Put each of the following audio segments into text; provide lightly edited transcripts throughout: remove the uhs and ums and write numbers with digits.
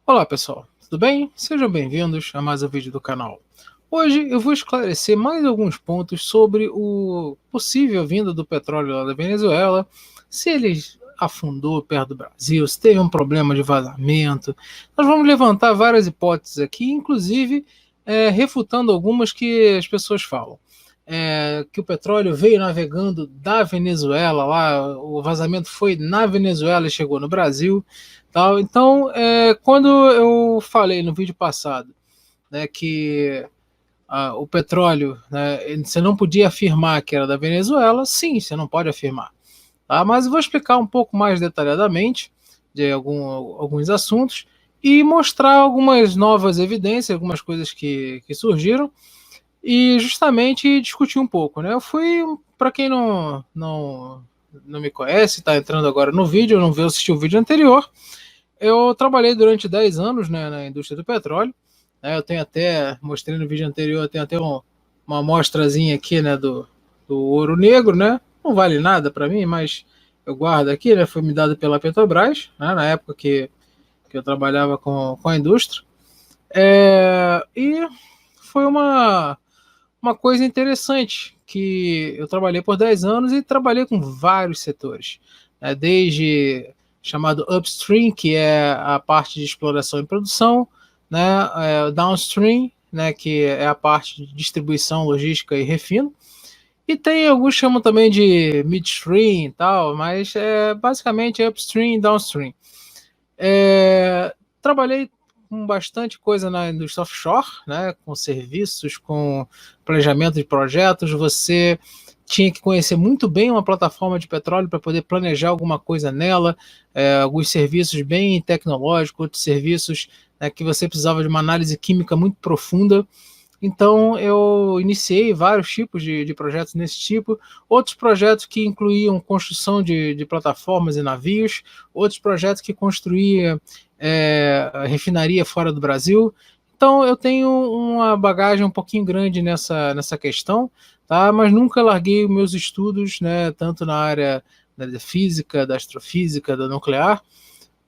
Olá pessoal, tudo bem? Sejam bem-vindos a mais um vídeo do canal. Hoje eu vou esclarecer mais alguns pontos sobre o possível vinda do petróleo lá da Venezuela, se ele afundou perto do Brasil, se teve um problema de vazamento. Nós vamos levantar várias hipóteses aqui, inclusive refutando algumas que as pessoas falam. Que o petróleo veio navegando da Venezuela, lá o vazamento foi na Venezuela e chegou no Brasil. Tal. Então, quando eu falei no vídeo passado, né, que o petróleo, né, você não podia afirmar que era da Venezuela, sim, você não pode afirmar. Tá? Mas eu vou explicar um pouco mais detalhadamente de alguns assuntos e mostrar algumas novas evidências, algumas coisas que surgiram e justamente discutir um pouco. Né? Eu fui, para quem não me conhece, está entrando agora no vídeo, não viu assistir o vídeo anterior, eu trabalhei durante 10 anos, né, na indústria do petróleo. Né, eu tenho até, mostrei no vídeo anterior, eu tenho até uma amostrazinha aqui, né, do ouro negro, né? Não vale nada para mim, mas eu guardo aqui, né? Foi me dado pela Petrobras, né, na época que eu trabalhava com a indústria. E foi uma coisa interessante, que eu trabalhei por 10 anos e trabalhei com vários setores, né, desde chamado upstream, que é a parte de exploração e produção, né, downstream, né, que é a parte de distribuição, logística e refino, e tem alguns chamam também de midstream e tal, mas basicamente é upstream e downstream. Trabalhei com bastante coisa na indústria offshore, né, com serviços, com planejamento de projetos. Você tinha que conhecer muito bem uma plataforma de petróleo para poder planejar alguma coisa nela, alguns serviços bem tecnológicos, outros serviços, né, que você precisava de uma análise química muito profunda. Então, eu iniciei vários tipos de projetos nesse tipo, outros projetos que incluíam construção de plataformas e navios, outros projetos que construíam refinaria fora do Brasil. Então, eu tenho uma bagagem um pouquinho grande nessa questão, tá? Mas nunca larguei os meus estudos, né, tanto na área da física, da astrofísica, da nuclear,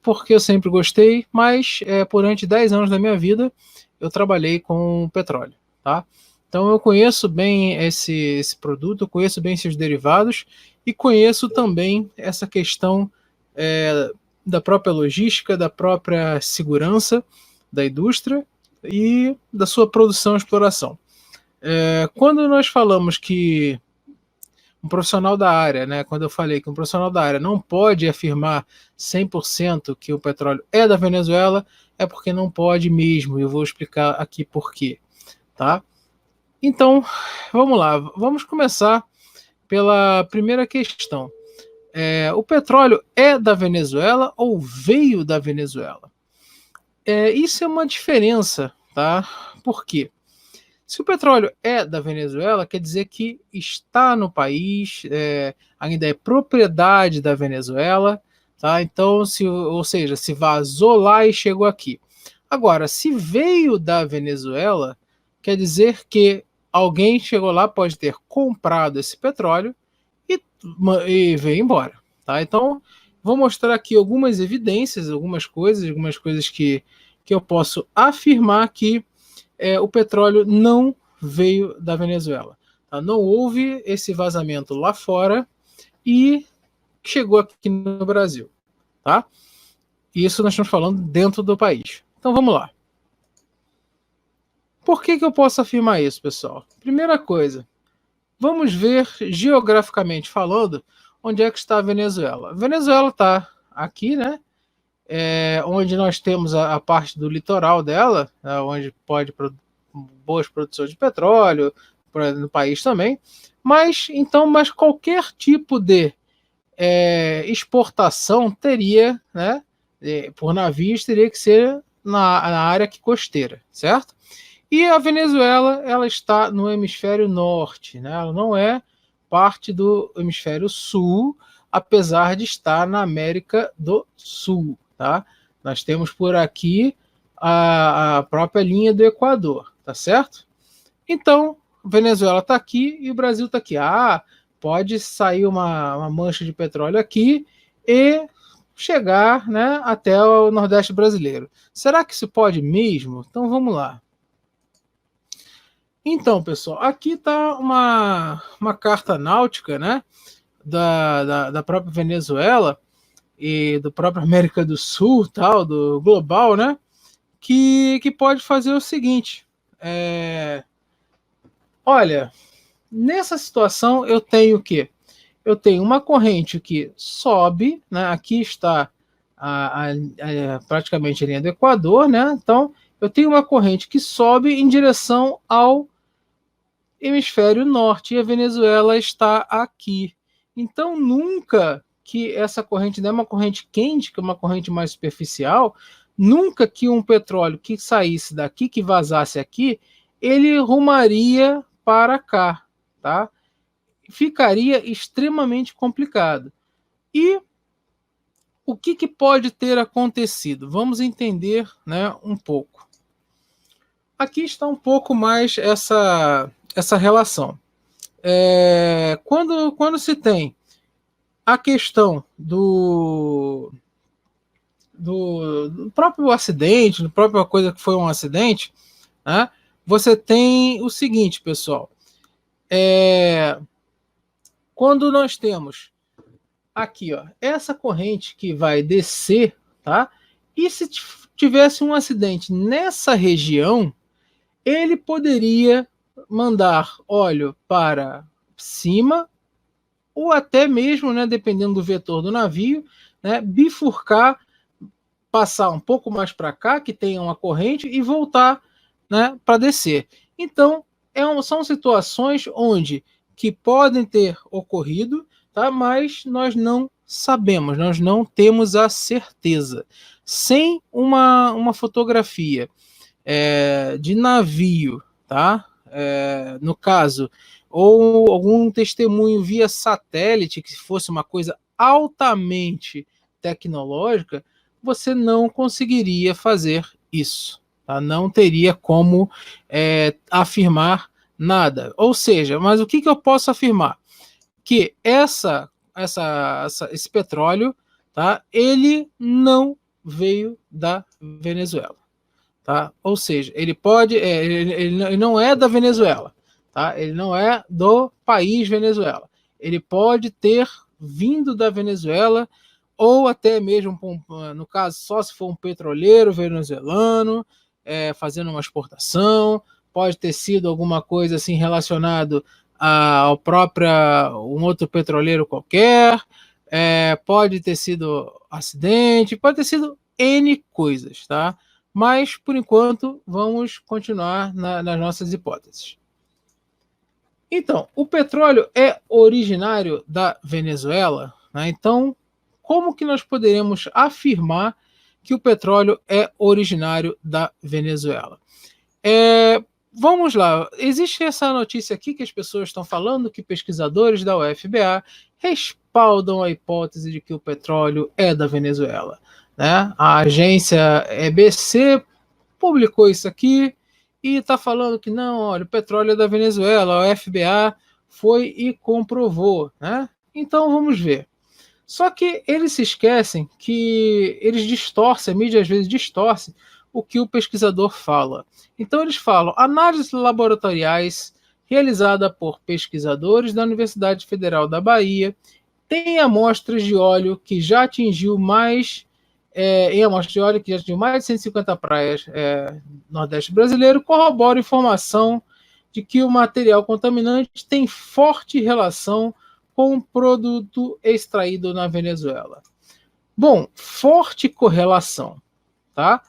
porque eu sempre gostei, mas durante 10 anos da minha vida eu trabalhei com petróleo. Tá? Então eu conheço bem esse produto, eu conheço bem seus derivados e conheço também essa questão da própria logística, da própria segurança da indústria e da sua produção e exploração. Quando nós falamos que um profissional da área, né, quando eu falei que um profissional da área não pode afirmar 100% que o petróleo é da Venezuela, é porque não pode mesmo, e eu vou explicar aqui por quê. Tá? Então, vamos lá, vamos começar pela primeira questão. O petróleo é da Venezuela ou veio da Venezuela? Isso é uma diferença, tá? Por quê? Se o petróleo é da Venezuela, quer dizer que está no país, ainda é propriedade da Venezuela, tá? Então, ou seja, se vazou lá e chegou aqui. Agora, se veio da Venezuela, quer dizer que alguém chegou lá, pode ter comprado esse petróleo e veio embora. Tá? Então, vou mostrar aqui algumas evidências, algumas coisas que eu posso afirmar que o petróleo não veio da Venezuela. Tá? Não houve esse vazamento lá fora e chegou aqui no Brasil. Tá? Isso nós estamos falando dentro do país. Então vamos lá. Por que eu posso afirmar isso, pessoal? Primeira coisa, vamos ver geograficamente falando onde é que está a Venezuela. A Venezuela está aqui, né? Onde nós temos a parte do litoral dela, né, onde pode boas produções de petróleo no país também. Mas qualquer tipo de exportação teria, né? Por navios teria que ser na área aqui costeira, certo? E a Venezuela, ela está no hemisfério norte, né? Ela não é parte do hemisfério sul, apesar de estar na América do Sul, tá? Nós temos por aqui a própria linha do Equador, tá certo? Então, a Venezuela está aqui e o Brasil está aqui. Pode sair uma mancha de petróleo aqui e chegar, né, até o Nordeste brasileiro. Será que isso pode mesmo? Então vamos lá. Então, pessoal, aqui está uma carta náutica, né, da própria Venezuela e do próprio América do Sul, tal, do global, né, que pode fazer o seguinte. Olha, nessa situação eu tenho o quê? Eu tenho uma corrente que sobe, né, aqui está praticamente a linha do Equador, né, então eu tenho uma corrente que sobe em direção ao hemisfério norte e a Venezuela está aqui. Então, nunca que essa corrente não é uma corrente quente, que é uma corrente mais superficial, nunca que um petróleo que saísse daqui, que vazasse aqui, ele rumaria para cá, tá? Ficaria extremamente complicado. E o que pode ter acontecido? Vamos entender, né, um pouco. Aqui está um pouco mais essa relação. Quando se tem a questão do próprio acidente, da própria coisa que foi um acidente, né, você tem o seguinte, pessoal. Quando nós temos aqui, ó, essa corrente que vai descer, tá? E se tivesse um acidente nessa região, ele poderia mandar óleo para cima ou até mesmo, né, dependendo do vetor do navio, né, bifurcar, passar um pouco mais para cá, que tenha uma corrente, e voltar, né, para descer. Então, são situações onde que podem ter ocorrido, tá? Mas nós não sabemos, nós não temos a certeza. Sem uma fotografia de navio, tá? No caso, ou algum testemunho via satélite, que fosse uma coisa altamente tecnológica, você não conseguiria fazer isso. Tá? Não teria como afirmar nada. Ou seja, mas o que eu posso afirmar? Que esse petróleo, tá? Ele não veio da Venezuela. Tá? Ou seja, ele pode, ele não é da Venezuela, tá? Ele não é do país Venezuela. Ele pode ter vindo da Venezuela ou até mesmo, no caso, só se for um petroleiro venezuelano fazendo uma exportação, pode ter sido alguma coisa assim relacionado ao próprio um outro petroleiro qualquer, pode ter sido acidente, pode ter sido N coisas, tá? Mas, por enquanto, vamos continuar nas nossas hipóteses. Então, o petróleo é originário da Venezuela, né? Então, como que nós poderemos afirmar que o petróleo é originário da Venezuela? Vamos lá, existe essa notícia aqui que as pessoas estão falando que pesquisadores da UFBA respaldam a hipótese de que o petróleo é da Venezuela. Né? A agência EBC publicou isso aqui e está falando que não, olha, o petróleo é da Venezuela, a UFBA foi e comprovou. Né? Então vamos ver. Só que eles se esquecem que eles distorcem, a mídia às vezes distorce o que o pesquisador fala. Então eles falam análises laboratoriais realizada por pesquisadores da Universidade Federal da Bahia tem amostras de óleo que já atingiu mais em amostras de óleo que já atingiu mais de 150 praias no Nordeste brasileiro, corrobora informação de que o material contaminante tem forte relação com um produto extraído na Venezuela. Bom, forte correlação, tá?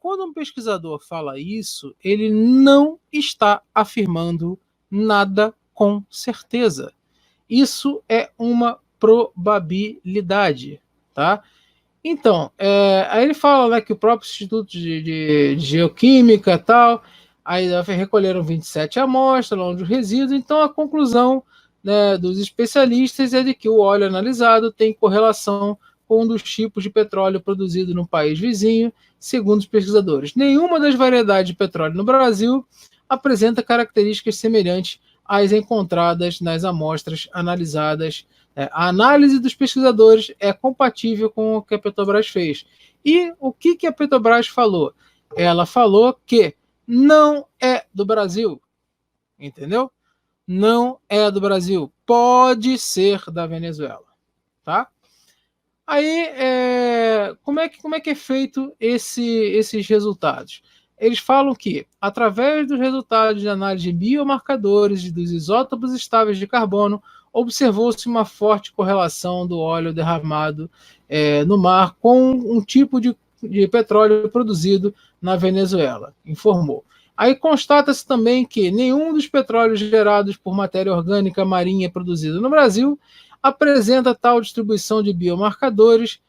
Quando um pesquisador fala isso, ele não está afirmando nada com certeza. Isso é uma probabilidade, tá? Então, aí ele fala, né, que o próprio Instituto de Geoquímica e tal, aí recolheram 27 amostras, onde o resíduo, então a conclusão, né, dos especialistas é de que o óleo analisado tem correlação com um dos tipos de petróleo produzido no país vizinho, segundo os pesquisadores. Nenhuma das variedades de petróleo no Brasil apresenta características semelhantes às encontradas nas amostras analisadas A análise dos pesquisadores é compatível com o que a Petrobras fez. E o que a Petrobras falou? Ela falou que não é do Brasil, entendeu? Não é do Brasil, pode ser da Venezuela, tá? Aí, como é que é feito esses resultados? Eles falam que, através dos resultados de análise de biomarcadores dos isótopos estáveis de carbono, observou-se uma forte correlação do óleo derramado no mar com um tipo de petróleo produzido na Venezuela, informou. Aí constata-se também que nenhum dos petróleos gerados por matéria orgânica marinha produzida no Brasil apresenta tal distribuição de biomarcadores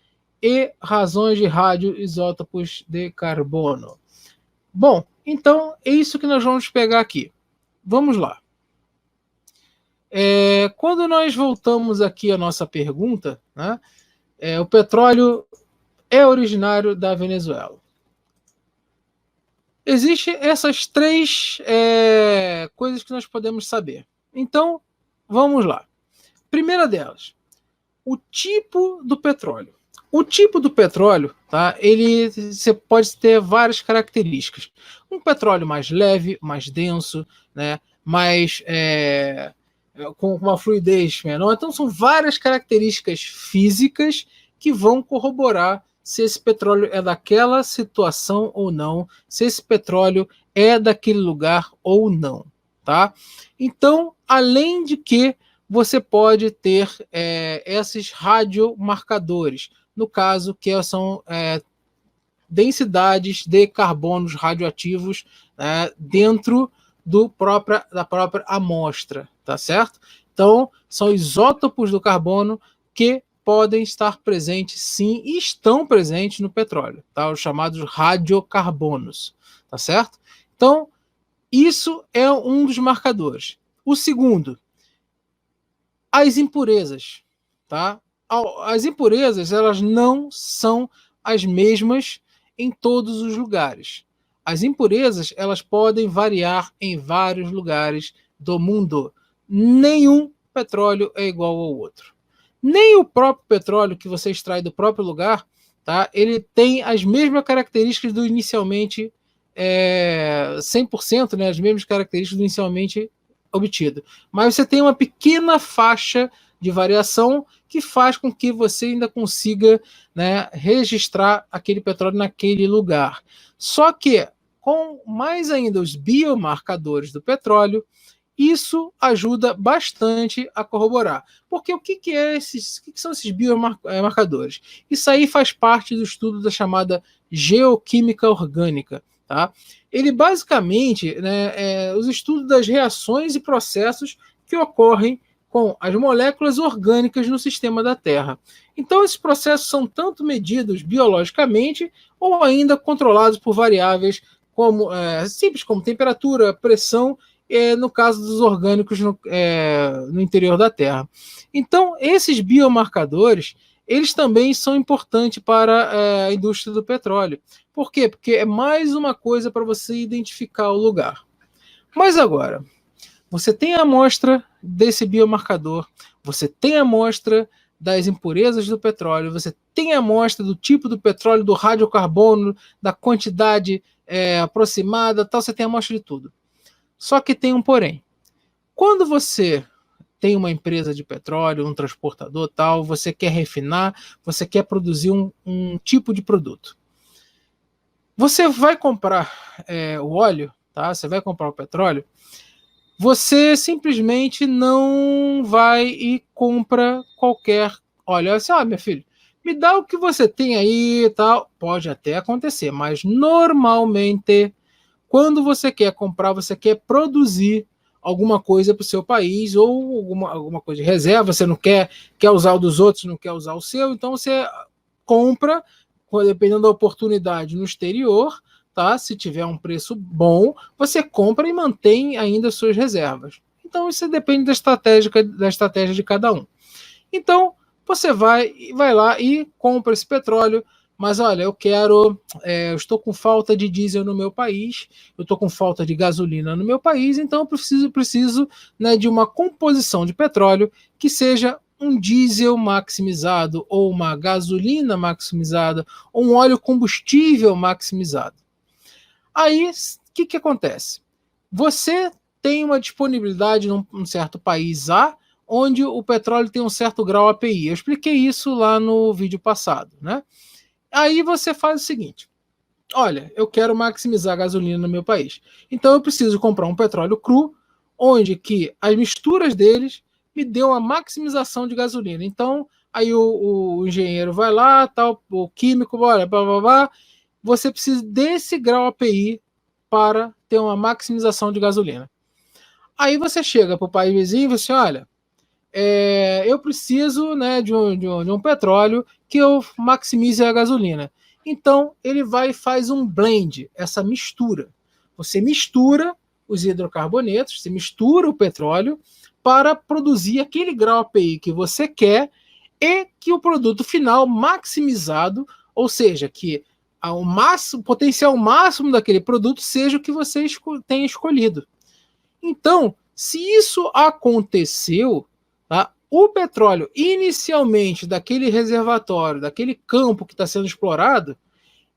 e razões de radioisótopos de carbono. Bom, então é isso que nós vamos pegar aqui. Vamos lá. Quando nós voltamos aqui à nossa pergunta, né, o petróleo é originário da Venezuela. Existem essas três coisas que nós podemos saber. Então, vamos lá. Primeira delas, o tipo do petróleo. O tipo do petróleo, tá? Você pode ter várias características. Um petróleo mais leve, mais denso, né? Mais com uma fluidez menor. Então, são várias características físicas que vão corroborar se esse petróleo é daquela situação ou não, se esse petróleo é daquele lugar ou não, tá? Então, além de que você pode ter esses radiomarcadores, no caso que são densidades de carbonos radioativos dentro da própria amostra, tá certo? Então, são isótopos do carbono que podem estar presentes, sim, e estão presentes no petróleo, tá? Os chamados radiocarbonos, tá certo? Então, isso é um dos marcadores. O segundo, as impurezas, tá? As impurezas, elas não são as mesmas em todos os lugares. As impurezas, elas podem variar em vários lugares do mundo. Nenhum petróleo é igual ao outro. Nem o próprio petróleo que você extrai do próprio lugar, tá? Ele tem as mesmas características do inicialmente 100%, né? As mesmas características do inicialmente obtido. Mas você tem uma pequena faixa de variação que faz com que você ainda consiga, né, registrar aquele petróleo naquele lugar. Só que, com mais ainda os biomarcadores do petróleo, isso ajuda bastante a corroborar. Porque o que são esses biomarcadores? Isso aí faz parte do estudo da chamada geoquímica orgânica. Tá? Ele basicamente, né, os estudos das reações e processos que ocorrem com as moléculas orgânicas no sistema da Terra. Então, esses processos são tanto medidos biologicamente ou ainda controlados por variáveis simples como temperatura, pressão, no caso dos orgânicos no interior da Terra. Então, esses biomarcadores, eles também são importantes para a indústria do petróleo. Por quê? Porque é mais uma coisa para você identificar o lugar. Mas agora, você tem a amostra desse biomarcador, você tem a amostra das impurezas do petróleo, você tem a amostra do tipo do petróleo, do radiocarbono, da quantidade aproximada, tal, você tem a amostra de tudo. Só que tem um porém. Quando você tem uma empresa de petróleo, um transportador, tal, você quer refinar, você quer produzir um tipo de produto. Você vai comprar o óleo, tá? Você vai comprar o petróleo, você simplesmente não vai e compra qualquer óleo. Assim, meu filho, me dá o que você tem aí e tal. Pode até acontecer, mas normalmente, quando você quer comprar, você quer produzir alguma coisa para o seu país ou alguma coisa de reserva, você não quer usar o dos outros, não quer usar o seu, então você compra, dependendo da oportunidade no exterior, tá? Se tiver um preço bom, você compra e mantém ainda suas reservas. Então isso depende da estratégia de cada um. Então você vai lá e compra esse petróleo, mas olha, eu estou com falta de diesel no meu país, eu estou com falta de gasolina no meu país, então eu preciso, né, de uma composição de petróleo que seja um diesel maximizado, ou uma gasolina maximizada, ou um óleo combustível maximizado. Aí, o que acontece? Você tem uma disponibilidade num certo país A, onde o petróleo tem um certo grau API. Eu expliquei isso lá no vídeo passado, né? Aí você faz o seguinte: olha, eu quero maximizar a gasolina no meu país. Então eu preciso comprar um petróleo cru, onde que as misturas deles me dão a maximização de gasolina. Então, aí o engenheiro vai lá, tal, o químico, olha, blá, blá, blá, você precisa desse grau API para ter uma maximização de gasolina. Aí você chega para o país vizinho e você, olha, eu preciso, né, de um petróleo que eu maximize a gasolina. Então, ele vai e faz um blend, essa mistura. Você mistura os hidrocarbonetos, você mistura o petróleo para produzir aquele grau API que você quer e que o produto final maximizado, ou seja, que o potencial máximo daquele produto seja o que você tenha escolhido. Então, se isso aconteceu, tá, o petróleo inicialmente daquele reservatório, daquele campo que está sendo explorado,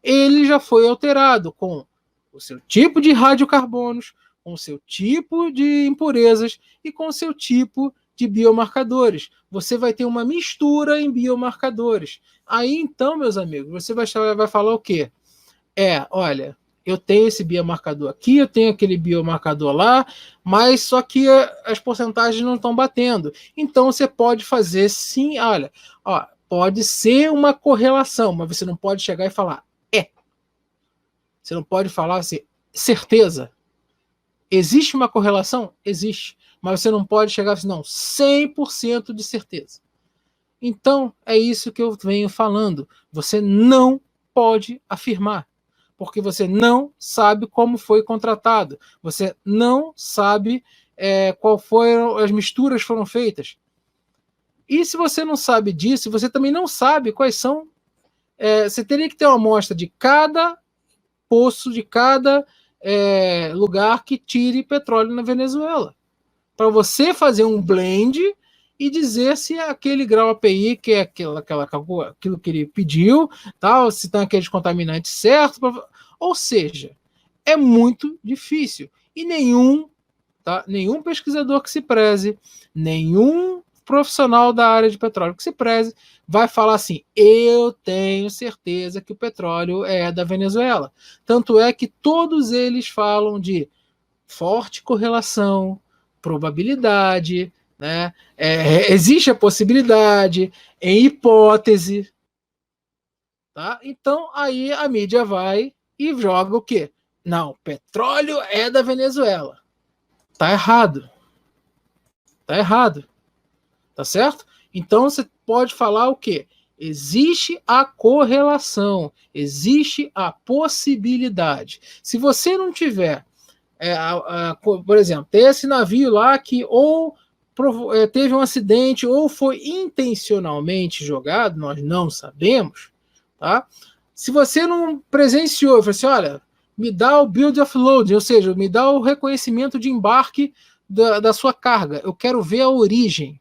ele já foi alterado com o seu tipo de radiocarbonos, com o seu tipo de impurezas e com o seu tipo de biomarcadores. Você vai ter uma mistura em biomarcadores. Aí então, meus amigos, você vai falar o quê? Olha, eu tenho esse biomarcador aqui, eu tenho aquele biomarcador lá, mas só que as porcentagens não estão batendo. Então você pode fazer sim, olha, ó, pode ser uma correlação, mas você não pode chegar e falar Você não pode falar assim, certeza. Existe uma correlação? Existe. Mas você não pode chegar assim, não, 100% de certeza. Então, é isso que eu venho falando. Você não pode afirmar, porque você não sabe como foi contratado. Você não sabe qual foram as misturas foram feitas. E se você não sabe disso, você também não sabe quais são. Você teria que ter uma amostra de cada poço, de cada lugar que tire petróleo na Venezuela, para você fazer um blend e dizer se aquele grau API, que é aquilo que ele pediu, tal, se estão aqueles contaminantes certos. Ou seja, é muito difícil. E nenhum pesquisador que se preze, nenhum profissional da área de petróleo que se preze, vai falar assim, eu tenho certeza que o petróleo é da Venezuela. Tanto é que todos eles falam de forte correlação, probabilidade, né? Existe a possibilidade, em hipótese. Tá? Então, aí a mídia vai e joga o quê? Não, petróleo é da Venezuela. Tá errado. Tá errado. Tá certo? Então você pode falar o quê? Existe a correlação, existe a possibilidade. Se você não tiver, por exemplo, tem esse navio lá que ou teve um acidente ou foi intencionalmente jogado, nós não sabemos, tá? Se você não presenciou, você assim, olha, me dá o build of load, ou seja, me dá o reconhecimento de embarque da sua carga, eu quero ver a origem.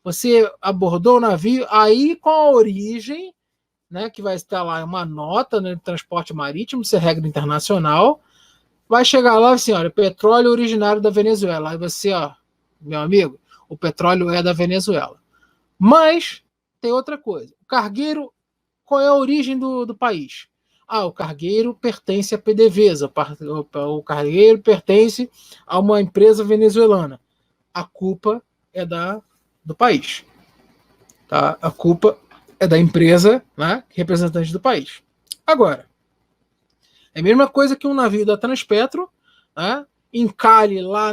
Você abordou o navio, aí com a origem, né, que vai estar lá uma nota, né, de transporte marítimo, isso é regra internacional, vai chegar lá assim, olha, petróleo originário da Venezuela. Aí você, ó, meu amigo, o petróleo é da Venezuela. Mas tem outra coisa. O cargueiro, qual é a origem do país? O cargueiro pertence à PDVSA, o cargueiro pertence a uma empresa venezuelana. A culpa é do país. Tá? A culpa é da empresa, né, representante do país. Agora, é a mesma coisa que um navio da Transpetro, né, encalhe lá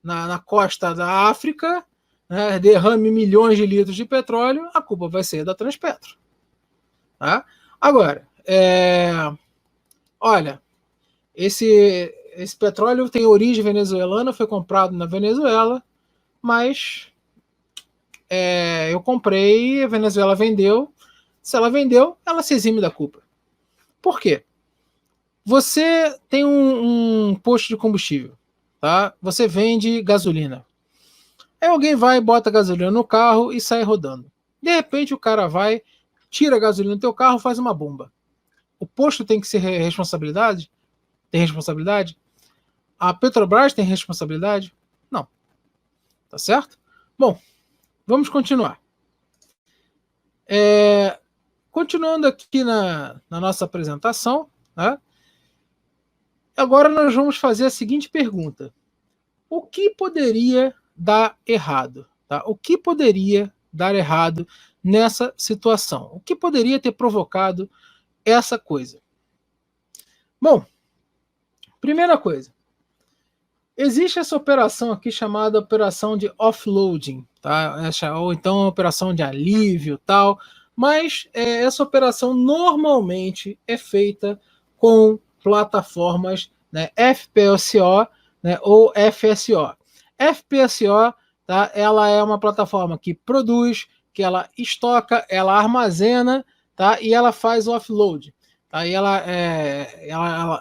na costa da África, né, derrame milhões de litros de petróleo, a culpa vai ser da Transpetro. Tá? Agora, olha, esse petróleo tem origem venezuelana, foi comprado na Venezuela, mas eu comprei, a Venezuela vendeu. Se ela vendeu, ela se exime da culpa. Por quê? Você tem um posto de combustível, tá? Você vende gasolina. Aí alguém vai, bota gasolina no carro e sai rodando. De repente o cara vai, tira a gasolina do teu carro, faz uma bomba. O posto tem que ser responsabilidade? Tem responsabilidade? A Petrobras tem responsabilidade? Não. Tá certo? Bom, vamos continuar. Continuando aqui na nossa apresentação, né? Agora nós vamos fazer a seguinte pergunta: o que poderia dar errado? Tá? O que poderia dar errado nessa situação? O que poderia ter provocado essa coisa? Bom, primeira coisa, existe essa operação aqui chamada operação de offloading, tá? Ou então operação de alívio, tal. Mas essa operação normalmente é feita com plataformas, né, FPSO, né, ou FSO. FPSO, tá? Ela é uma plataforma que produz, que ela estoca, ela armazena, tá? E ela faz o offload. Aí ela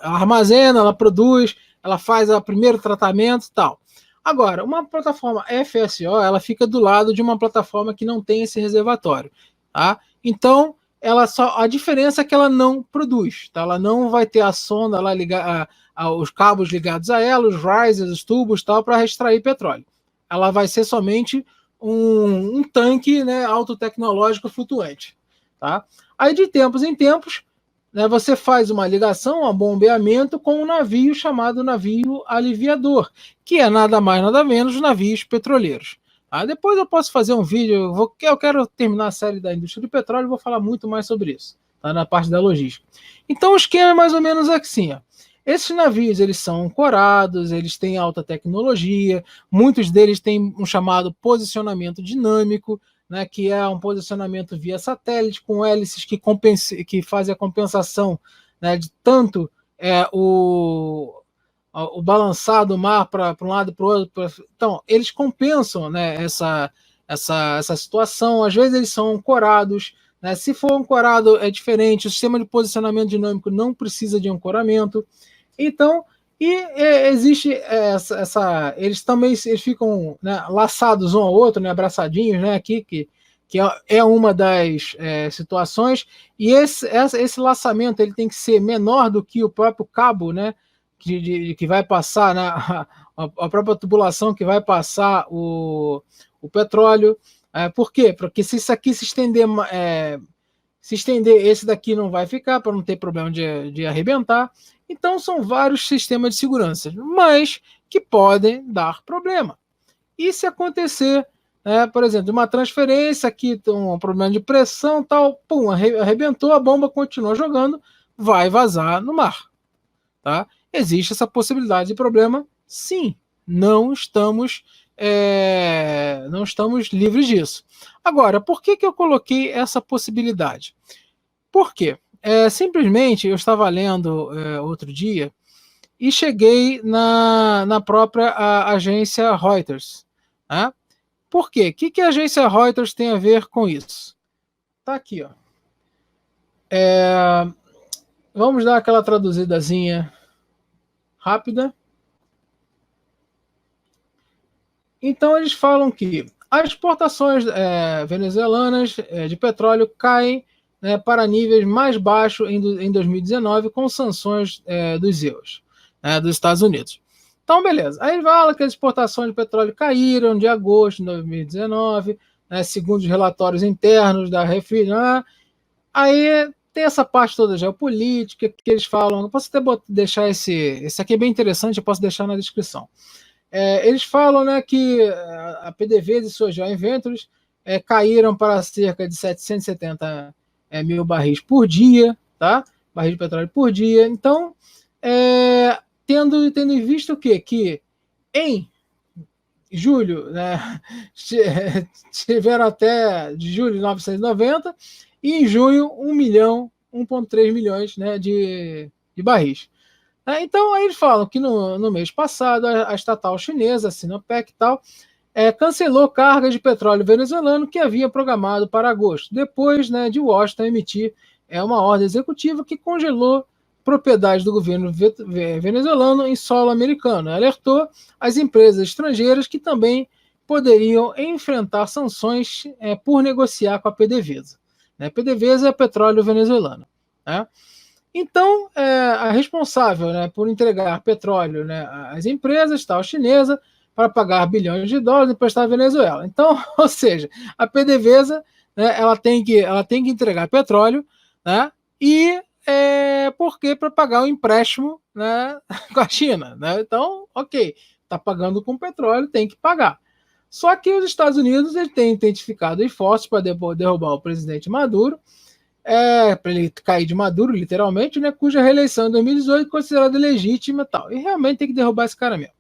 armazena, ela produz, ela faz o primeiro tratamento e tal. Agora, uma plataforma FSO, ela fica do lado de uma plataforma que não tem esse reservatório, tá? Então, a diferença é que ela não produz, tá? Ela não vai ter a sonda lá os cabos ligados a ela, os risers, os tubos, tal, para extrair petróleo. Ela vai ser somente um tanque, né, autotecnológico flutuante, tá? Aí de tempos em tempos, né, você faz uma ligação, um bombeamento com um navio chamado navio aliviador, que é nada mais nada menos navios petroleiros. Depois eu posso fazer um vídeo, eu quero terminar a série da indústria do petróleo e vou falar muito mais sobre isso, tá, na parte da logística. Então o esquema é mais ou menos assim, ó. Esses navios, eles são ancorados, eles têm alta tecnologia, muitos deles têm um chamado posicionamento dinâmico, né, que é um posicionamento via satélite com hélices que fazem a compensação, né, de tanto o balançar do mar para um lado e para o outro. Então, eles compensam, né, essa situação. Às vezes eles são ancorados, né? Se for ancorado é diferente, o sistema de posicionamento dinâmico não precisa de ancoramento. Então, existe eles também eles ficam, né, laçados um ao outro, né, abraçadinhos, né, aqui, que é uma das situações, e esse laçamento ele tem que ser menor do que o próprio cabo, né, que vai passar, né, a própria tubulação que vai passar o petróleo. Por quê? Porque se isso aqui se estender, esse daqui não vai ficar, para não ter problema de arrebentar. Então são vários sistemas de segurança, mas que podem dar problema. E se acontecer, por exemplo, uma transferência aqui, tem um problema de pressão, tal, pum, arrebentou, a bomba continua jogando, vai vazar no mar. Tá? Existe essa possibilidade de problema? Sim, não estamos livres disso. Agora, por que eu coloquei essa possibilidade? Por quê? Simplesmente eu estava lendo outro dia e cheguei na própria agência Reuters. Né? Por quê? O que a agência Reuters tem a ver com isso? Tá aqui, ó. Vamos dar aquela traduzidazinha rápida. Então eles falam que as exportações venezuelanas de petróleo caem, né, para níveis mais baixos em 2019 com sanções dos EUs, dos Estados Unidos. Então, beleza. Aí fala que as exportações de petróleo caíram de agosto de 2019, né, segundo os relatórios internos da Refis. Aí tem essa parte toda geopolítica que eles falam. Eu posso até deixar esse aqui é bem interessante, eu posso deixar na descrição. Eles falam, né, que a PDVSA e suas joint ventures caíram para cerca de 770 mil barris por dia, tá? Barris de petróleo por dia. Então, tendo em vista o quê? Que em julho, né, tiveram até de julho de 990 e em junho 1,3 milhões, né, de barris. Então, aí eles falam que no mês passado a estatal chinesa, a Sinopec e tal, cancelou cargas de petróleo venezuelano que havia programado para agosto, depois, né, de Washington emitir uma ordem executiva que congelou propriedade do governo venezuelano em solo americano. Alertou as empresas estrangeiras que também poderiam enfrentar sanções por negociar com a PDVSA. Né? PDVSA é petróleo venezuelano. Né? Então, a responsável, né, por entregar petróleo, né, às empresas, tal, chinesa, para pagar bilhões de dólares e emprestar à Venezuela. Então, ou seja, a PDVSA, né, ela tem que entregar petróleo, né, e porque para pagar o empréstimo, né, com a China. Né? Então, ok, está pagando com petróleo, tem que pagar. Só que os Estados Unidos têm identificado esforços para derrubar o presidente Maduro, para ele cair de Maduro, literalmente, né, cuja reeleição em 2018 é considerada legítima e tal. E realmente tem que derrubar esse cara mesmo.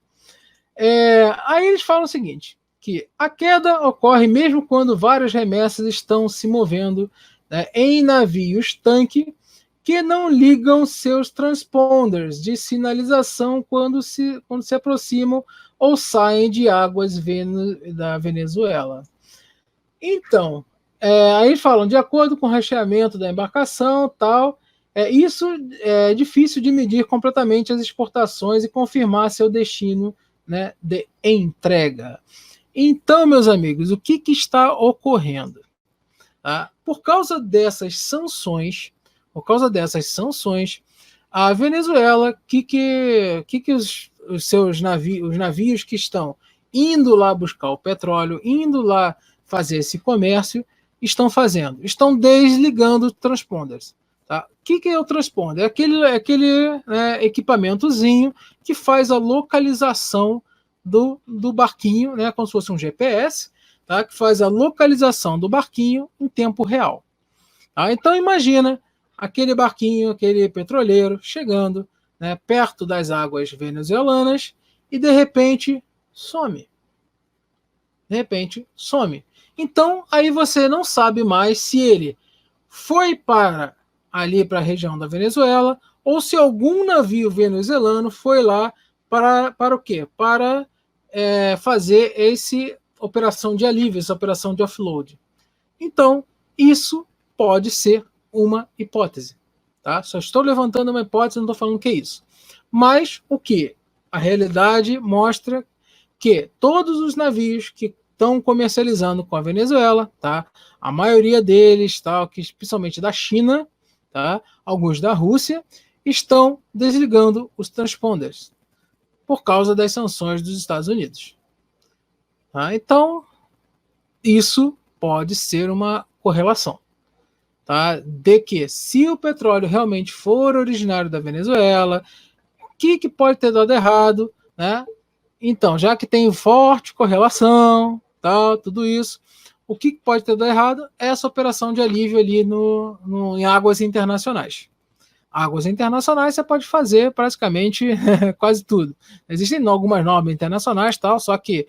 Aí eles falam o seguinte, que a queda ocorre mesmo quando várias remessas estão se movendo, né, em navios-tanque que não ligam seus transponders de sinalização quando se aproximam ou saem de águas da Venezuela. Então, aí eles falam, de acordo com o recheamento da embarcação, tal, isso é difícil de medir completamente as exportações e confirmar seu destino, né, de entrega. Então, meus amigos, o que está ocorrendo? Tá? Por causa dessas sanções, a Venezuela, os seus navios que estão indo lá buscar o petróleo, indo lá fazer esse comércio, estão fazendo? Estão desligando transponders. Tá? O que é o transponder? É aquele equipamentozinho que faz a localização do barquinho, né, como se fosse um GPS, tá? Que faz a localização do barquinho em tempo real. Tá? Então imagina aquele barquinho, aquele petroleiro chegando, né, perto das águas venezuelanas e de repente some. Então aí você não sabe mais se ele foi para a região da Venezuela ou se algum navio venezuelano foi lá para o quê? Para fazer essa operação de alívio, essa operação de offload. Então, isso pode ser uma hipótese. Tá? Só estou levantando uma hipótese, não estou falando que é isso. Mas o que? A realidade mostra que todos os navios que estão comercializando com a Venezuela, tá? A maioria deles, tá? Principalmente da China, tá? Alguns da Rússia, estão desligando os transponders por causa das sanções dos Estados Unidos. Tá? Então, isso pode ser uma correlação. Tá? De que se o petróleo realmente for originário da Venezuela, o que pode ter dado errado, né? Então, já que tem forte correlação, tá, tudo isso, o que pode ter dado errado é essa operação de alívio ali em águas internacionais. Águas internacionais você pode fazer praticamente quase tudo. Existem algumas normas internacionais, tal, só que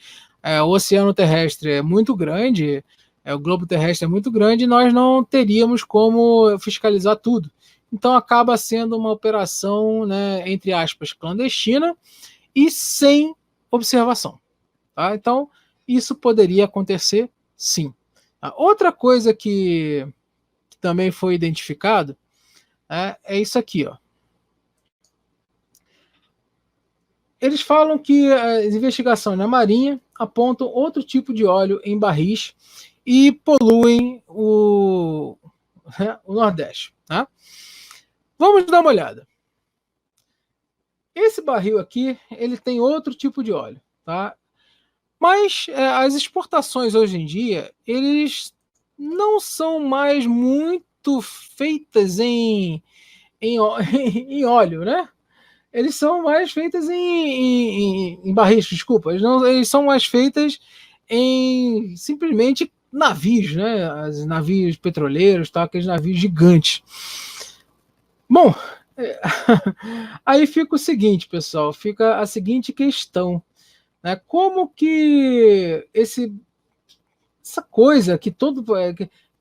o oceano terrestre é muito grande, o globo terrestre é muito grande e nós não teríamos como fiscalizar tudo. Então acaba sendo uma operação, né, entre aspas, clandestina e sem observação. Tá? Então isso poderia acontecer sim. Outra coisa que também foi identificado é isso aqui, ó. Eles falam que as investigações na Marinha apontam outro tipo de óleo em barris e poluem o Nordeste. Tá? Vamos dar uma olhada. Esse barril aqui, ele tem outro tipo de óleo. Tá? Mas as exportações hoje em dia, eles não são mais muito feitas em óleo, né? Eles são mais feitas em barris, desculpa. Eles são mais feitas em simplesmente navios, né? Os navios petroleiros, tá? Aqueles navios gigantes. Bom, aí fica o seguinte, pessoal, fica a seguinte questão, né? Como que essa coisa que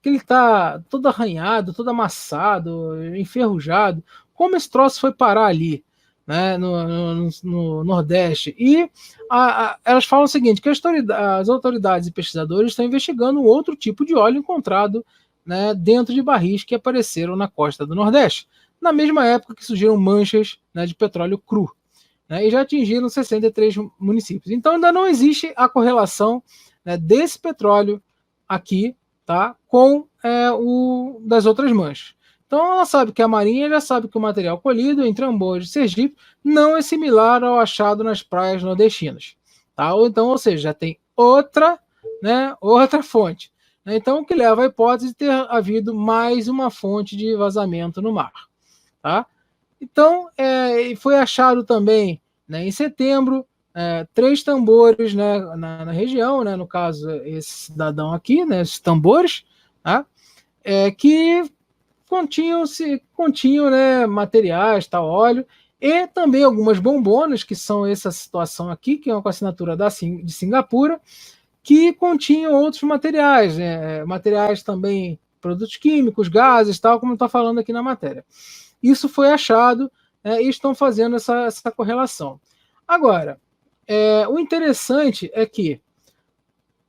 que ele está todo arranhado, todo amassado, enferrujado, como esse troço foi parar ali, né, no Nordeste? E elas falam o seguinte, que as autoridades e pesquisadores estão investigando um outro tipo de óleo encontrado, né, dentro de barris que apareceram na costa do Nordeste, na mesma época que surgiram manchas, né, de petróleo cru. né, e já atingiram 63 municípios. Então ainda não existe a correlação, né, desse petróleo aqui, tá, com o das outras manchas. Então ela sabe que a Marinha já sabe que o material colhido em Trambores e Sergipe não é similar ao achado nas praias nordestinas. Tá? Ou seja, já tem outra, né, outra fonte. Então, o que leva à hipótese de ter havido mais uma fonte de vazamento no mar. Tá? Então, foi achado também, né, em setembro, 3 tambores, né, na região, né, no caso, esse cidadão aqui, né, esses tambores, tá? Que continham, né, materiais, tal, óleo, e também algumas bombonas, que são essa situação aqui, que é com a assinatura de Singapura, que continham outros materiais, né, materiais também, produtos químicos, gases, tal, como está falando aqui na matéria. Isso foi achado, e estão fazendo essa correlação. Agora, o interessante é que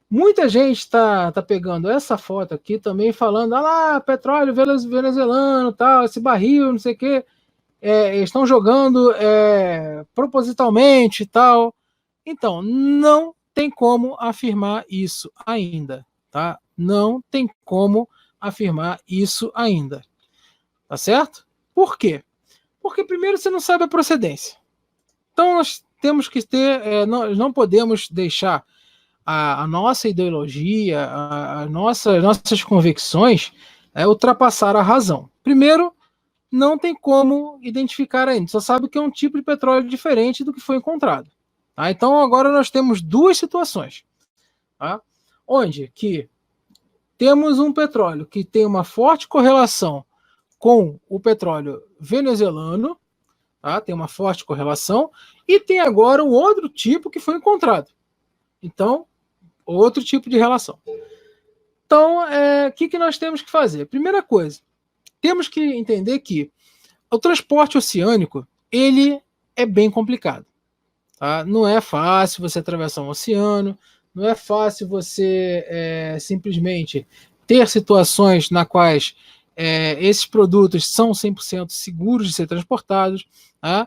muita gente está pegando essa foto aqui também falando, lá, petróleo venezuelano, tal, esse barril, não sei o quê, estão jogando propositalmente e tal. Então, não tem como afirmar isso ainda, tá? Não tem como afirmar isso ainda, tá certo? Por quê? Porque primeiro você não sabe a procedência. Então nós temos que ter, nós não podemos deixar a nossa ideologia, as nossas convicções ultrapassar a razão. Primeiro, não tem como identificar ainda, só sabe que é um tipo de petróleo diferente do que foi encontrado. Tá? Então agora nós temos duas situações, tá? Onde que temos um petróleo que tem uma forte correlação com o petróleo venezuelano, tá? Tem uma forte correlação, e tem agora um outro tipo que foi encontrado. Então, outro tipo de relação. Então, o que nós temos que fazer? Primeira coisa, temos que entender que o transporte oceânico, ele é bem complicado. Tá? Não é fácil você atravessar um oceano, não é fácil você simplesmente ter situações na quais esses produtos são 100% seguros de ser transportados. Tá?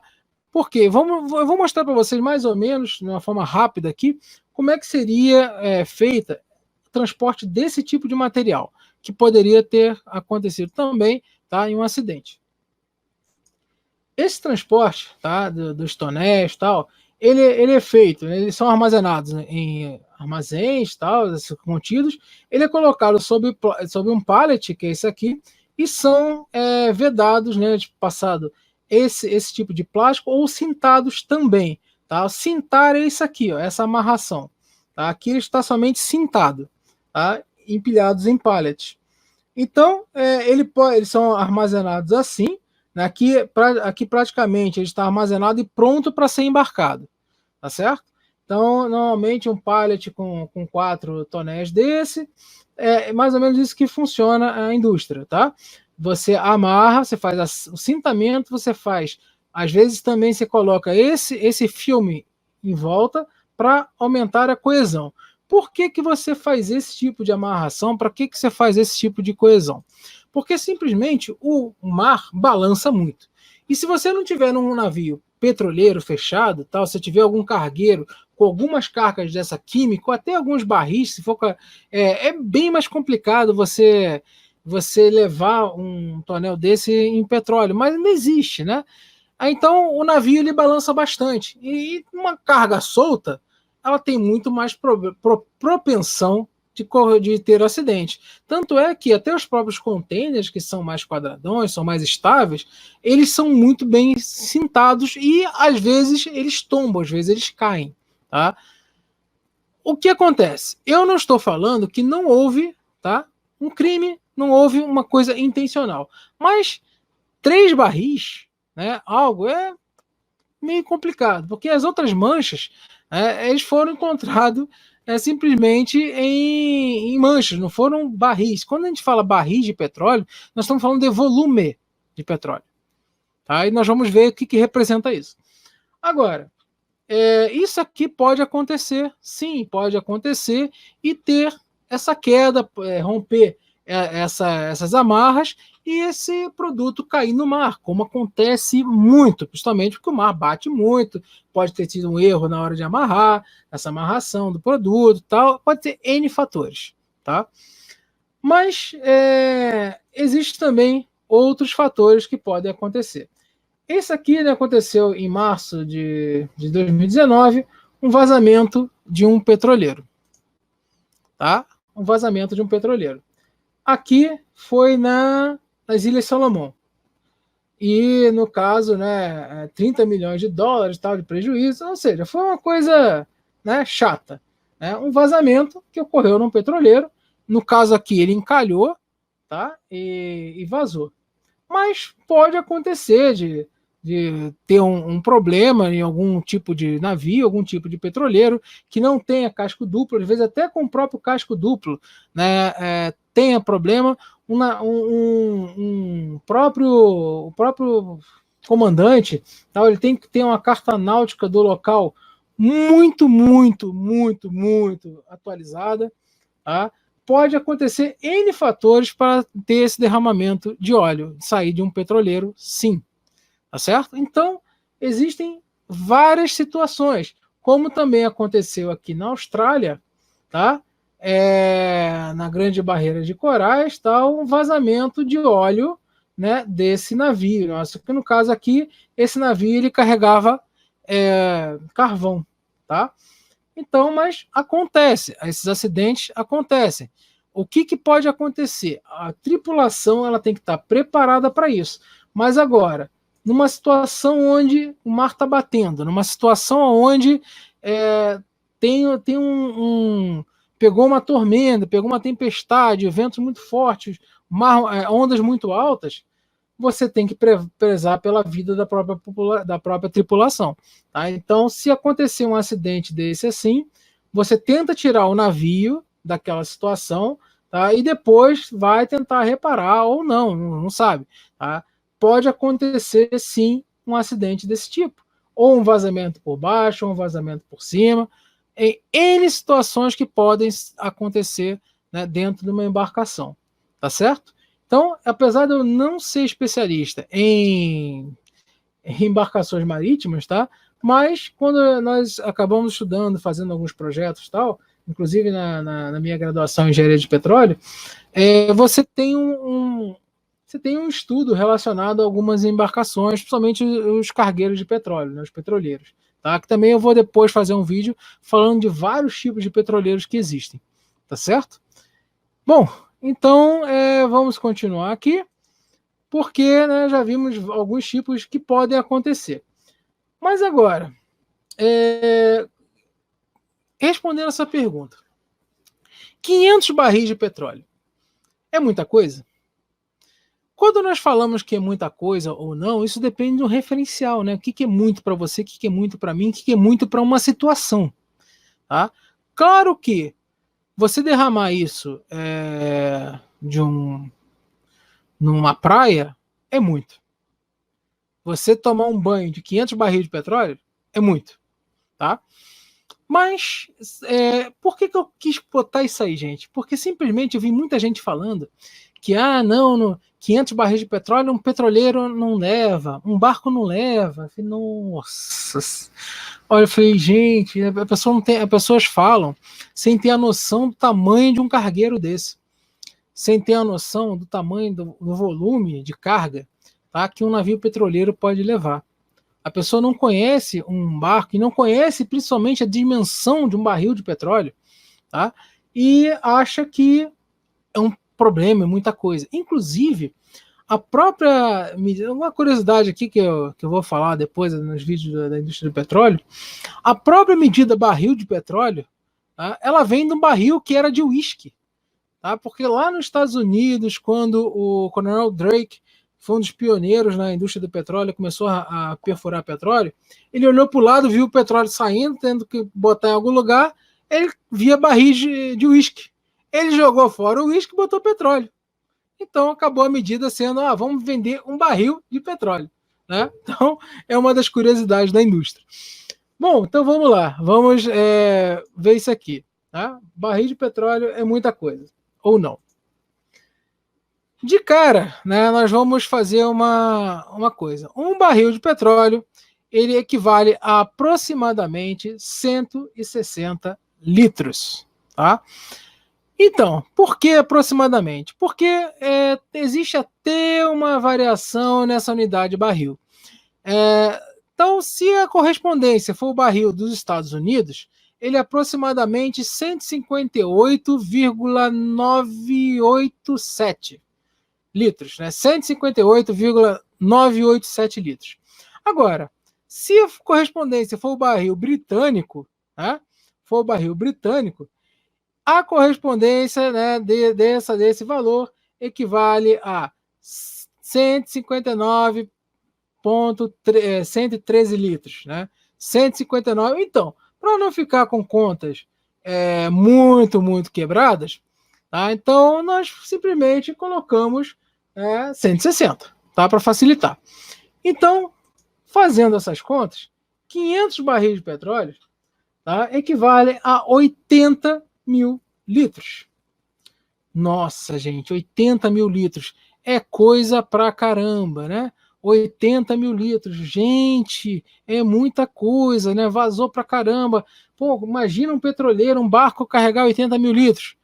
Por quê? Eu vou mostrar para vocês mais ou menos, de uma forma rápida aqui, como é que seria feita o transporte desse tipo de material, que poderia ter acontecido também, tá, em um acidente. Esse transporte, tá, dos tonéis, tal, ele é feito, eles são armazenados em armazéns, tal, contidos, ele é colocado sob um pallet, que é esse aqui, e são vedados, né, passado esse tipo de plástico, ou cintados também. Tá? Cintar é isso aqui, ó, essa amarração. Tá? Aqui ele está somente cintado, tá? Empilhados em pallets. Então, eles são armazenados assim. Né? Aqui praticamente ele está armazenado e pronto para ser embarcado. Tá certo? Então, normalmente um pallet com 4 tonéis desse, é mais ou menos isso que funciona a indústria. Tá? Você amarra, você faz o cintamento, você faz, às vezes também você coloca esse filme em volta para aumentar a coesão. Por que você faz esse tipo de amarração? Para que você faz esse tipo de coesão? Porque simplesmente o mar balança muito. E se você não tiver num navio petroleiro fechado, tal, se tiver algum cargueiro com algumas cargas dessa química, ou até alguns barris, se for é bem mais complicado você levar um tonel desse em petróleo, mas ainda existe, né? Então o navio ele balança bastante, e uma carga solta ela tem muito mais propensão de ter acidente. Tanto é que até os próprios containers, que são mais quadradões, são mais estáveis, eles são muito bem cintados e às vezes eles tombam, às vezes eles caem. Tá? O que acontece? Eu não estou falando que não houve, tá, um crime, não houve uma coisa intencional. Mas 3 barris, né, algo é meio complicado, porque as outras manchas, eles foram encontrados simplesmente em manchas, não foram barris. Quando a gente fala barris de petróleo, nós estamos falando de volume de petróleo. Tá? E nós vamos ver o que representa isso. Agora, isso aqui pode acontecer, sim, pode acontecer, e ter essa queda, romper essas amarras e esse produto cair no mar, como acontece muito, principalmente porque o mar bate muito, pode ter tido um erro na hora de amarrar, essa amarração do produto, tal, pode ter N fatores, tá? Mas existe também outros fatores que podem acontecer. Esse aqui, né, aconteceu em março de 2019, um vazamento de um petroleiro, tá? Um vazamento de um petroleiro. Aqui foi nas Ilhas Salomão. E, no caso, né, 30 milhões de dólares tal, de prejuízo, ou seja, foi uma coisa, né, chata. Né? Um vazamento que ocorreu num petroleiro. No caso aqui, ele encalhou, tá? E vazou. Mas pode acontecer de ter um problema em algum tipo de navio, algum tipo de petroleiro que não tenha casco duplo, às vezes até com o próprio casco duplo, né, tenha problema. O próprio comandante, tá, ele tem que ter uma carta náutica do local muito, muito, muito, muito atualizada, tá? Pode acontecer N fatores para ter esse derramamento de óleo, sair de um petroleiro, sim. Tá certo? Então, existem várias situações, como também aconteceu aqui na Austrália, tá? Na Grande Barreira de Corais, tá? Um vazamento de óleo, né, desse navio. Nossa, que no caso aqui, esse navio ele carregava carvão, tá? Então, mas acontece, esses acidentes acontecem. O que pode acontecer? A tripulação ela tem que estar preparada para isso. Mas agora, numa situação onde o mar está batendo, numa situação onde tem pegou uma tormenta, pegou uma tempestade, ventos muito fortes, ondas muito altas, você tem que prezar pela vida da própria tripulação. Tá? Então, se acontecer um acidente desse assim, você tenta tirar o navio daquela situação, tá? E depois vai tentar reparar ou não sabe. Tá? Pode acontecer sim um acidente desse tipo, ou um vazamento por baixo, ou um vazamento por cima, em N situações que podem acontecer, né, dentro de uma embarcação, tá certo? Então, apesar de eu não ser especialista em embarcações marítimas, tá? Mas quando nós acabamos estudando, fazendo alguns projetos tal, inclusive na minha graduação em engenharia de petróleo, você tem você tem um estudo relacionado a algumas embarcações, principalmente os cargueiros de petróleo, né, os petroleiros. Tá? Que também eu vou depois fazer um vídeo falando de vários tipos de petroleiros que existem. Tá certo? Bom, então vamos continuar aqui, porque, né, já vimos alguns tipos que podem acontecer. Mas agora, respondendo essa pergunta, 500 barris de petróleo é muita coisa? Quando nós falamos que é muita coisa ou não, isso depende do referencial, né? O que é muito para você, o que é muito para mim, o que é muito para uma situação. Tá? Claro que você derramar isso numa praia é muito. Você tomar um banho de 500 barris de petróleo é muito. Tá? Mas por que eu quis botar isso aí, gente? Porque simplesmente eu vi muita gente falando que, não, 500 barris de petróleo um petroleiro não leva, um barco não leva. Eu falei, nossa. Olha, eu falei, gente, as pessoas falam sem ter a noção do tamanho de um cargueiro desse, sem ter a noção do tamanho do volume de carga, tá, que um navio petroleiro pode levar. A pessoa não conhece um barco e não conhece principalmente a dimensão de um barril de petróleo, tá? E acha que é um problema, é muita coisa. Inclusive, a própria... Uma curiosidade aqui que eu vou falar depois nos vídeos da indústria do petróleo, a própria medida barril de petróleo, tá? Ela vem de um barril que era de uísque. Tá? Porque lá nos Estados Unidos, quando o Coronel Drake foi um dos pioneiros na indústria do petróleo, começou a perfurar petróleo, ele olhou para o lado, viu o petróleo saindo, tendo que botar em algum lugar, ele via barris de uísque. Ele jogou fora o uísque e botou petróleo. Então acabou a medida sendo, vamos vender um barril de petróleo. Né? Então é uma das curiosidades da indústria. Bom, então vamos lá, vamos ver isso aqui. Tá? Barril de petróleo é muita coisa, ou não. De cara, né, nós vamos fazer uma coisa. Um barril de petróleo, ele equivale a aproximadamente 160 litros, tá? Então, por que aproximadamente? Porque existe até uma variação nessa unidade barril. Então, se a correspondência for o barril dos Estados Unidos, ele é aproximadamente 158,987 litros, né? 158,987 litros. Agora, se a correspondência for o barril britânico, né? For o barril britânico, a correspondência, né, desse valor equivale a 159,113 litros, né? 159. Então, para não ficar com contas muito quebradas, tá? Então nós simplesmente colocamos 160, tá? Para facilitar. Então, fazendo essas contas, 500 barris de petróleo, tá? Equivale a 80 mil litros. Nossa, gente, 80 mil litros é coisa pra caramba, né? 80 mil litros, gente, é muita coisa, né? Vazou pra caramba. Pô, imagina um petroleiro, um barco carregar 80 mil litros.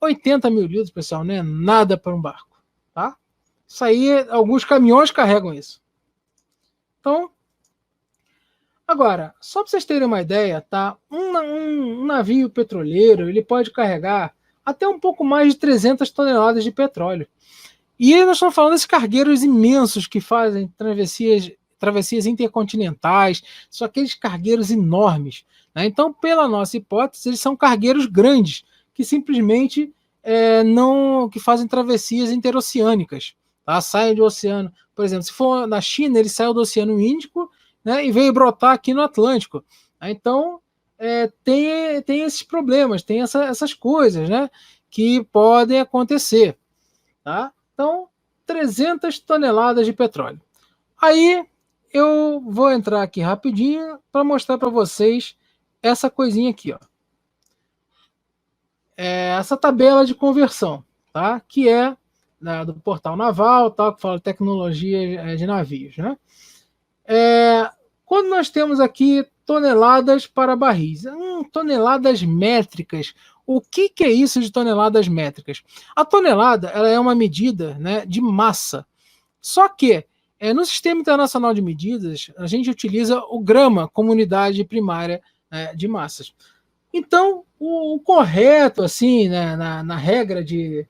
80 mil litros, pessoal, não é nada para um barco, tá? Isso aí, alguns caminhões carregam isso. Então, agora, só para vocês terem uma ideia, tá? Um navio petroleiro, ele pode carregar até um pouco mais de 300 toneladas de petróleo. E nós estamos falando desses cargueiros imensos que fazem travessias intercontinentais, são aqueles cargueiros enormes, né? Então, pela nossa hipótese, eles são cargueiros grandes, que simplesmente não que fazem travessias interoceânicas, tá? Saem do oceano. Por exemplo, se for na China, ele saiu do Oceano Índico, né, e veio brotar aqui no Atlântico. Então, tem esses problemas, tem essas coisas, né, que podem acontecer. Tá? Então, 300 toneladas de petróleo. Aí, eu vou entrar aqui rapidinho para mostrar para vocês essa coisinha aqui. Ó. Essa tabela de conversão, tá? Que é do portal naval, tá? Que fala de tecnologia de navios. Né? Quando nós temos aqui toneladas para barris, toneladas métricas. O que é isso de toneladas métricas? A tonelada ela é uma medida, né, de massa. Só que no Sistema Internacional de Medidas, a gente utiliza o grama como unidade primária de massas. Então, o correto, assim, né, na regra do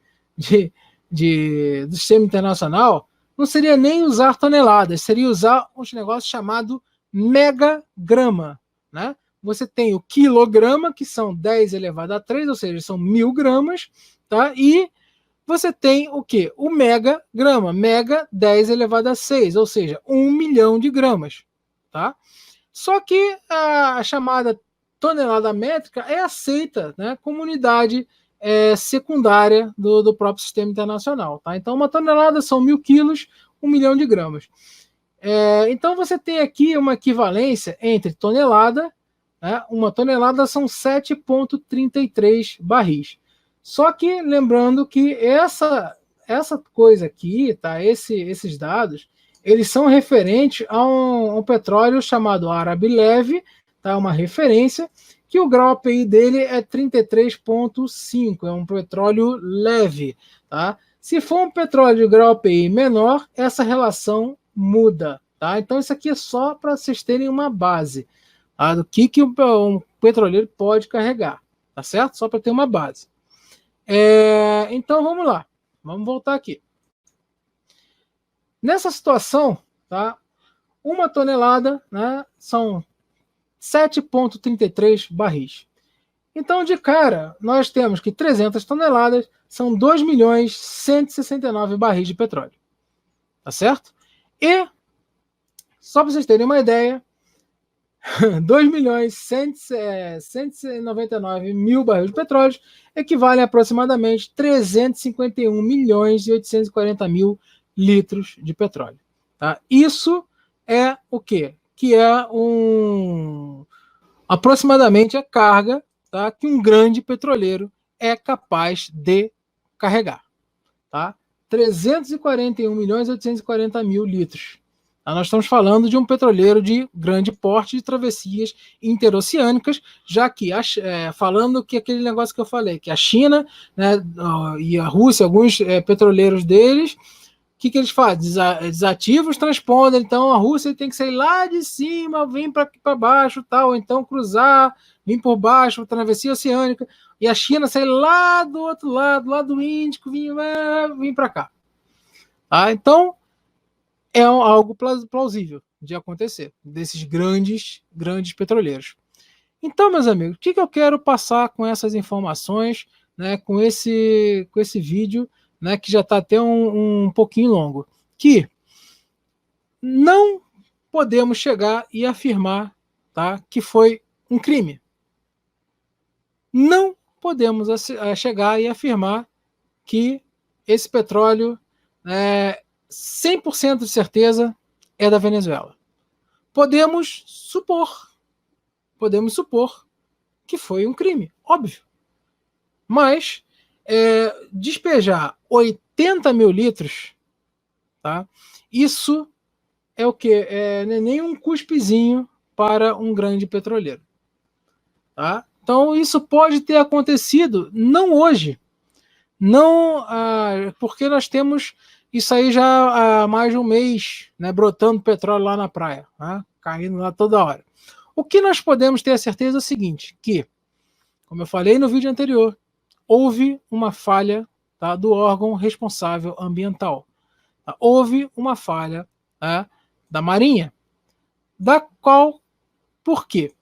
Sistema Internacional, não seria nem usar toneladas, seria usar um negócio chamado megagrama, né? Você tem o quilograma, que são 10 elevado a 3, ou seja, são 1000 gramas, tá? E você tem o quê? O megagrama, mega 10 elevado a 6, ou seja, 1 milhão de gramas, tá? Só que a chamada tonelada métrica é aceita, né, como unidade secundária do próprio sistema internacional, tá? Então, uma tonelada são 1000 quilos, 1 milhão de gramas. Então, você tem aqui uma equivalência entre tonelada, né, uma tonelada são 7,33 barris. Só que, lembrando que essa coisa aqui, tá, esses dados, eles são referentes a um petróleo chamado Árabe Leve, tá, uma referência, que o grau API dele é 33,5, é um petróleo leve. Tá? Se for um petróleo de grau API menor, essa relação muda. Tá? Então, isso aqui é só para vocês terem uma base, tá? Do que um petroleiro pode carregar. Tá certo? Só para ter uma base. Então, vamos lá. Vamos voltar aqui. Nessa situação, tá? Uma tonelada, né, são 7,33 barris. Então, de cara, nós temos que 300 toneladas são 2.169 barris de petróleo. Tá certo? E, só para vocês terem uma ideia, 2.199.000 barris de petróleo equivalem a aproximadamente 351.840.000 litros de petróleo. Tá? Isso é o quê? Que é aproximadamente a carga, tá, que um grande petroleiro é capaz de carregar. Tá? 341.840.000 litros. Nós estamos falando de um petroleiro de grande porte de travessias interoceânicas, já que, falando que aquele negócio que eu falei, que a China, né, e a Rússia, alguns petroleiros deles, o que eles fazem? Desativam os transponders, então a Rússia tem que sair lá de cima, vir para baixo, tal, então cruzar, vir por baixo, travessia oceânica, e a China sair lá do outro lado, lá do Índico, vir para cá. Então, é algo plausível de acontecer, desses grandes petroleiros. Então, meus amigos, o que eu quero passar com essas informações, né, com esse vídeo, né, que já está até um pouquinho longo, que não podemos chegar e afirmar, tá, que foi um crime. Não podemos chegar e afirmar que esse petróleo 100% de certeza é da Venezuela. Podemos supor que foi um crime, óbvio. Mas despejar 80 mil litros, tá? Isso é o quê? Não é nem um cuspezinho para um grande petroleiro. Tá? Então isso pode ter acontecido não hoje, não porque nós temos isso aí já há mais de um mês, né, brotando petróleo lá na praia, né, caindo lá toda hora. O que nós podemos ter a certeza é o seguinte, que, como eu falei no vídeo anterior, houve uma falha, tá, do órgão responsável ambiental. Tá? Houve uma falha, tá, da Marinha, da qual, por quê?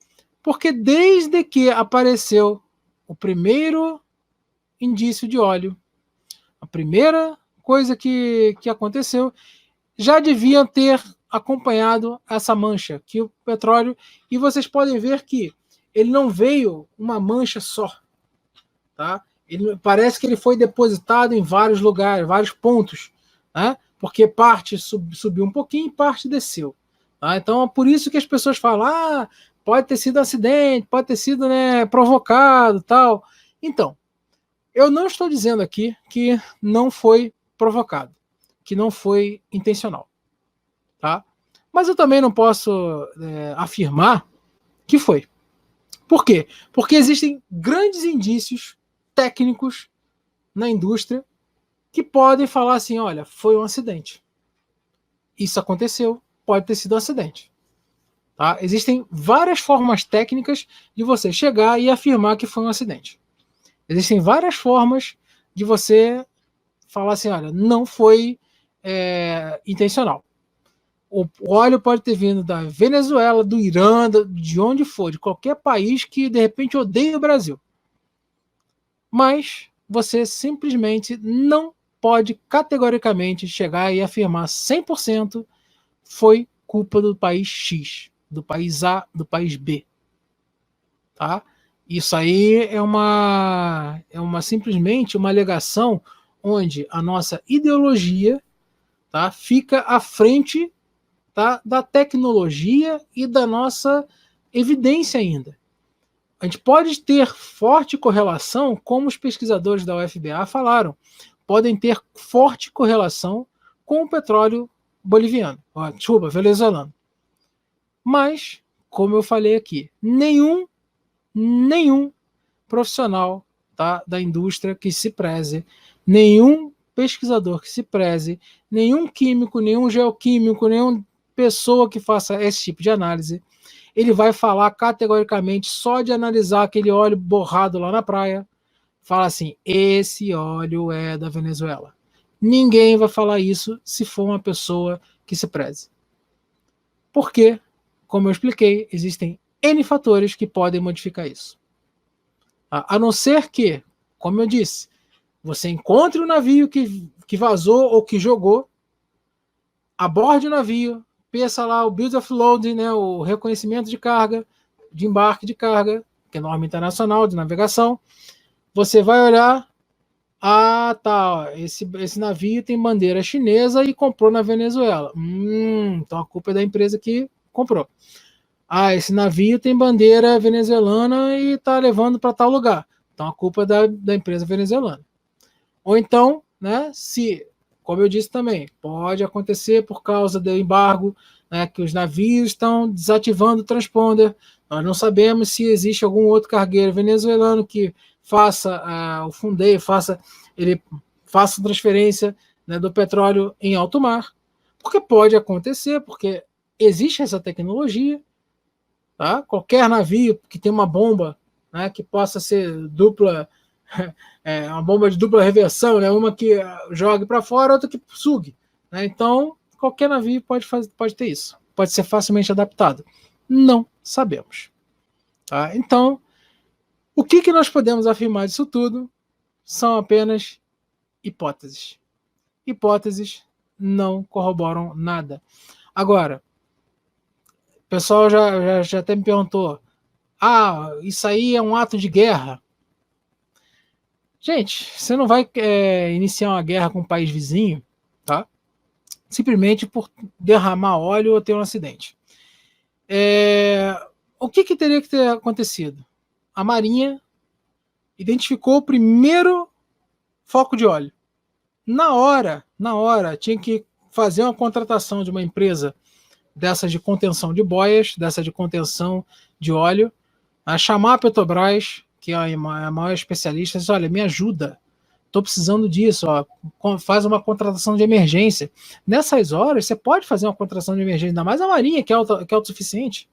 Porque desde que apareceu o primeiro indício de óleo, a primeira coisa que aconteceu, já deviam ter acompanhado essa mancha, que o petróleo, e vocês podem ver que ele não veio uma mancha só, tá? Parece que ele foi depositado em vários lugares, vários pontos, né? Porque parte subiu um pouquinho e parte desceu. Tá? Então é por isso que as pessoas falam, pode ter sido acidente, pode ter sido, né, provocado, tal. Então, eu não estou dizendo aqui que não foi provocado, que não foi intencional, tá? Mas eu também não posso afirmar que foi. Por quê? Porque existem grandes indícios técnicos na indústria que podem falar assim, olha, foi um acidente. Isso aconteceu, pode ter sido um acidente. Tá? Existem várias formas técnicas de você chegar e afirmar que foi um acidente. Existem várias formas de você falar assim, olha, não foi intencional. O óleo pode ter vindo da Venezuela, do Irã, de onde for, de qualquer país que de repente odeia o Brasil. Mas você simplesmente não pode categoricamente chegar e afirmar 100% foi culpa do país X, do país A, do país B. Tá? Isso aí é simplesmente uma alegação onde a nossa ideologia, tá, fica à frente, tá, da tecnologia e da nossa evidência ainda. A gente pode ter forte correlação, como os pesquisadores da UFBA falaram, podem ter forte correlação com o petróleo boliviano, venezuelano. Mas, como eu falei aqui, nenhum profissional, tá, da indústria que se preze, nenhum pesquisador que se preze, nenhum químico, nenhum geoquímico, nenhuma pessoa que faça esse tipo de análise, ele vai falar categoricamente só de analisar aquele óleo borrado lá na praia, fala assim, esse óleo é da Venezuela. Ninguém vai falar isso se for uma pessoa que se preze. Porque, como eu expliquei, existem N fatores que podem modificar isso. A não ser que, como eu disse, você encontre um navio que vazou ou que jogou, aborde o navio, peça lá o Bill of Loading, né, o reconhecimento de carga, de embarque de carga, que é norma internacional de navegação. Você vai olhar, tá, esse navio tem bandeira chinesa e comprou na Venezuela. Então a culpa é da empresa que comprou. Esse navio tem bandeira venezuelana e está levando para tal lugar. Então a culpa é da empresa venezuelana. Ou então, né, se como eu disse também, pode acontecer por causa do embargo, né, que os navios estão desativando o transponder. Nós não sabemos se existe algum outro cargueiro venezuelano que faça o fundeio, ele faça transferência, né, do petróleo em alto mar, porque pode acontecer, porque existe essa tecnologia, tá? Qualquer navio que tem uma bomba, né, que possa ser dupla, uma bomba de dupla reversão, né, uma que jogue para fora, outra que sugue, né? Então, qualquer navio pode ter isso, pode ser facilmente adaptado. Não sabemos. Tá? Então, o que nós podemos afirmar disso tudo são apenas hipóteses. Hipóteses não corroboram nada. Agora, o pessoal já até me perguntou, isso aí é um ato de guerra? Gente, você não vai iniciar uma guerra com um país vizinho, tá? Simplesmente por derramar óleo ou ter um acidente. O que teria que ter acontecido? A Marinha identificou o primeiro foco de óleo. Na hora, tinha que fazer uma contratação de uma empresa dessa de contenção de boias, dessa de contenção de óleo, chamar a Petrobras, que é a maior especialista, e dizer, olha, me ajuda, estou precisando disso, faz uma contratação de emergência. Nessas horas, você pode fazer uma contratação de emergência, ainda mais a Marinha, que é autossuficiente,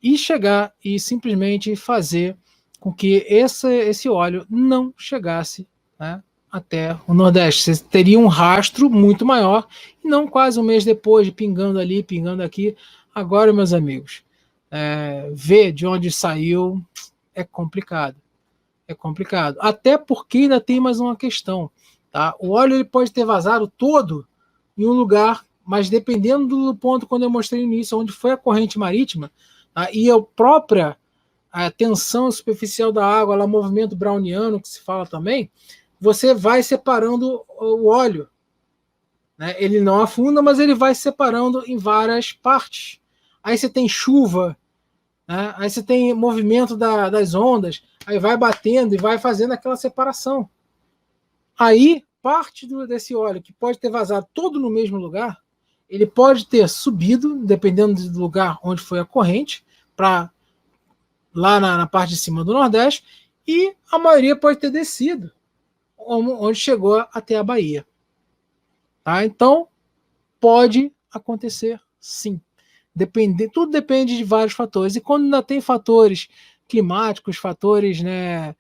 e chegar e simplesmente fazer com que esse óleo não chegasse, né, até o Nordeste. Você teria um rastro muito maior, e não quase um mês depois, de pingando ali, pingando aqui. Agora, meus amigos, ver de onde saiu é complicado. É complicado. Até porque ainda tem mais uma questão. Tá? O óleo ele pode ter vazado todo em um lugar, mas dependendo do ponto, quando eu mostrei no início, onde foi a corrente marítima, tá? E a própria tensão superficial da água, lá, movimento browniano, que se fala também, você vai separando o óleo. Né? Ele não afunda, mas ele vai separando em várias partes. Aí você tem chuva, né? Aí você tem movimento das ondas, aí vai batendo e vai fazendo aquela separação. Aí, parte desse óleo, que pode ter vazado todo no mesmo lugar, ele pode ter subido, dependendo do lugar onde foi a corrente, para lá na parte de cima do Nordeste, e a maioria pode ter descido, onde chegou até a Bahia. Tá? Então, pode acontecer sim. Tudo depende de vários fatores. E quando ainda tem fatores climáticos, fatores, né,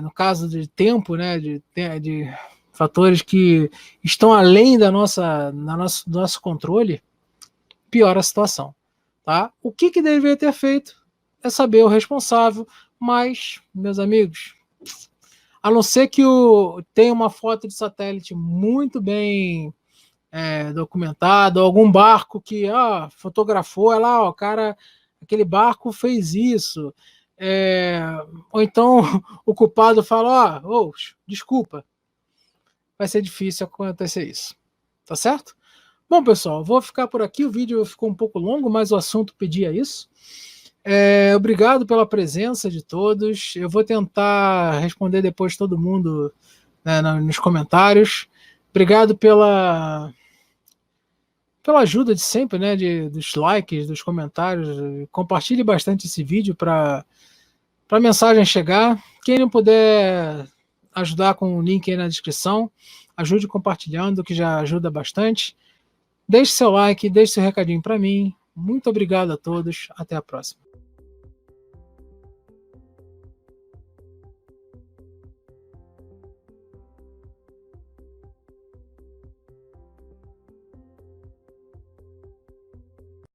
no caso de tempo, né, de fatores que estão além do nosso controle, piora a situação. Tá? O que deveria ter feito é saber o responsável, mas, meus amigos, a não ser que tenha uma foto de satélite muito bem documentado, algum barco que fotografou, lá, o cara, aquele barco fez isso, ou então o culpado fala, desculpa, vai ser difícil acontecer isso, tá certo? Bom, pessoal, vou ficar por aqui, o vídeo ficou um pouco longo, mas o assunto pedia isso. Obrigado pela presença de todos, eu vou tentar responder depois todo mundo, né, nos comentários. Obrigado pela ajuda de sempre, né, dos likes, dos comentários. Compartilhe bastante esse vídeo para a mensagem chegar. Quem não puder ajudar com o link aí na descrição, ajude compartilhando, que já ajuda bastante. Deixe seu like, deixe seu recadinho para mim. Muito obrigado a todos. Até a próxima.